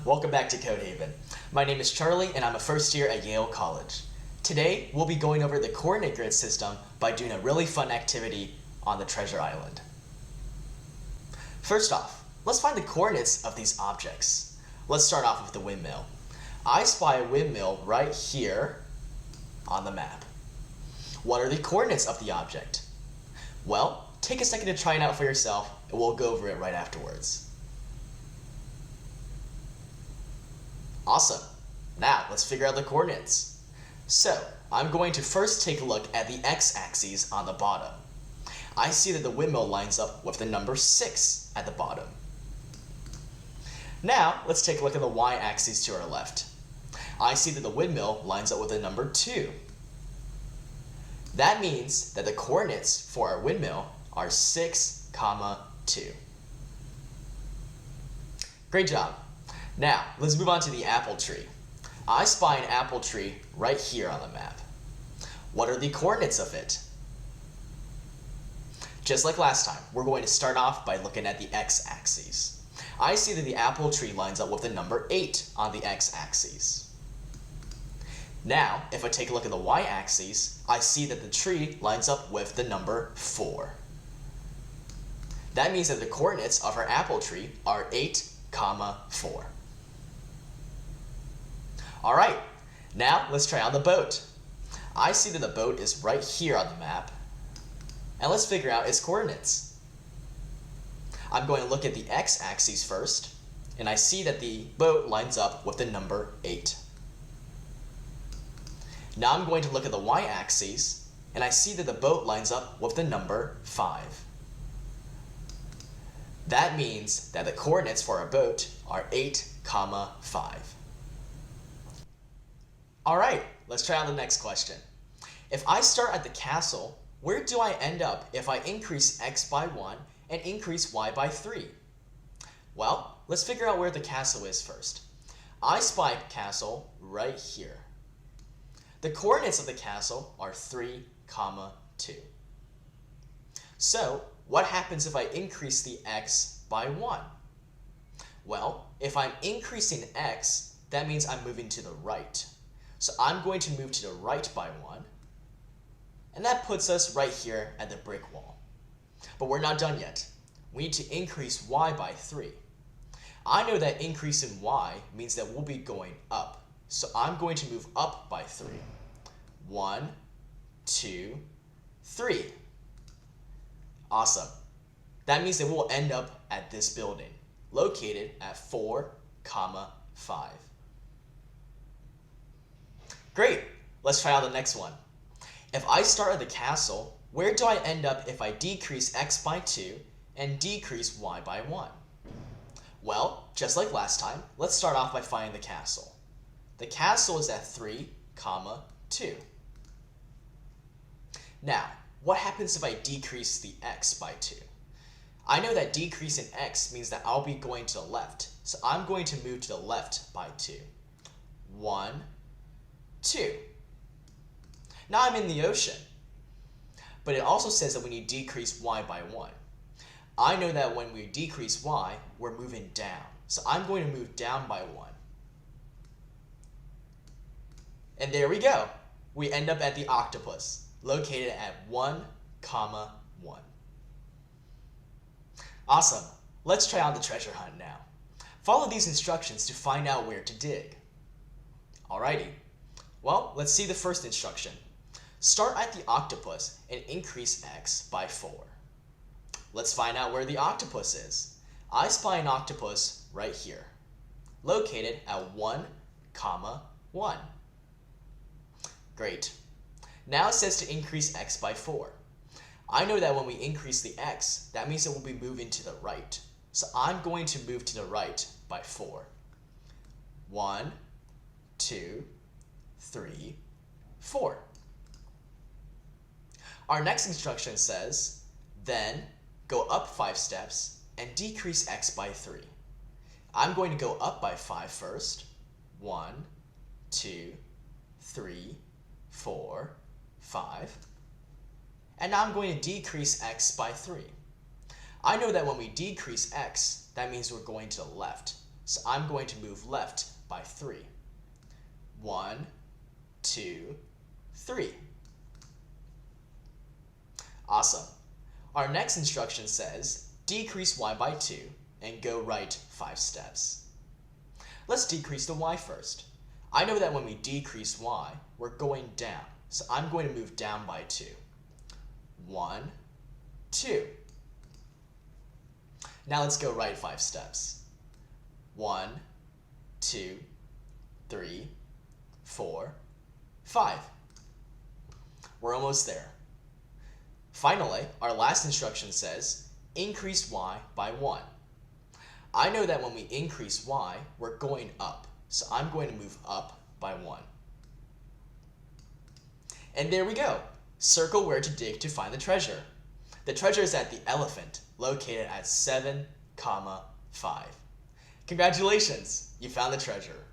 welcome back to Code Haven. My name is Charlie and I'm a first year at Yale College. Today, we'll be going over the coordinate grid system by doing a really fun activity on the treasure island. First off, let's find the coordinates of these objects. Let's start off with the windmill. I spy a windmill right here on the map. What are the coordinates of the object? Well, take a second to try it out for yourself and we'll go over it right afterwards. Awesome. Now, let's figure out the coordinates. So, I'm going to first take a look at the x-axis on the bottom. I see that the windmill lines up with the number 6 at the bottom. Now, let's take a look at the y-axis to our left. I see that the windmill lines up with the number 2. That means that the coordinates for our windmill are 6, 2. Great job. Now, let's move on to the apple tree. I spy an apple tree right here on the map. What are the coordinates of it? Just like last time, we're going to start off by looking at the x-axis. I see that the apple tree lines up with the number 8 on the x-axis. Now, if I take a look at the y-axis, I see that the tree lines up with the number 4. That means that the coordinates of our apple tree are 8, 4. Alright, now let's try on the boat. I see that the boat is right here on the map, and let's figure out its coordinates. I'm going to look at the x-axis first, and I see that the boat lines up with the number 8. Now I'm going to look at the y-axis, and I see that the boat lines up with the number 5. That means that the coordinates for our boat are 8, 5. Alright, let's try out the next question. If I start at the castle, where do I end up if I increase x by 1 and increase y by 3? Well, let's figure out where the castle is first. I spy a castle right here. The coordinates of the castle are 3, 2. So, what happens if I increase the x by 1? Well, if I'm increasing x, that means I'm moving to the right. So I'm going to move to the right by 1, and that puts us right here at the brick wall. But we're not done yet. We need to increase y by 3. I know that increase in y means that we'll be going up. So I'm going to move up by 3. 1, 2, 3. Awesome. That means that we'll end up at this building, located at 4, 5. Great. Let's try out the next one. If I start at the castle, where do I end up if I decrease x by 2 and decrease y by 1? Well, just like last time, let's start off by finding the castle. The castle is at 3, 2. Now, what happens if I decrease the x by 2? I know that decrease in x means that I'll be going to the left, so I'm going to move to the left by 2. 1, 2. Now I'm in the ocean. But it also says that when you decrease y by 1. I know that when we decrease y, we're moving down. So I'm going to move down by 1. And there we go. We end up at the octopus, located at 1, 1. Awesome. Let's try out the treasure hunt now. Follow these instructions to find out where to dig. Alrighty. Well, let's see the first instruction. Start at the octopus and increase x by 4. Let's find out where the octopus is. I spy an octopus right here, located at 1, 1. Great. Now it says to increase x by 4. I know that when we increase the x, that means that we'll be moving to the right. So I'm going to move to the right by 4. 1, 2, 3, 4. Our next instruction says, then go up 5 steps and decrease x by 3. I'm going to go up by 5 first. 1, 2, 3, 4, 5. And now I'm going to decrease x by 3. I know that when we decrease x, that means we're going to the left. so I'm going to move left by 3. 1, 2, 3. Awesome. Our next instruction says, decrease y by 2 and go right 5 steps. Let's decrease the y first. I know that when we decrease y, we're going down, so I'm going to move down by 2. 1, 2. Now let's go right 5 steps. 1, 2, 3, 4, 5. We're almost there. Finally, our last instruction says, increase y by 1. I know that when we increase y, we're going up, so I'm going to move up by 1. And there we go. Circle where to dig to find the treasure. The treasure is at the elephant, located at 7, 5. Congratulations, you found the treasure.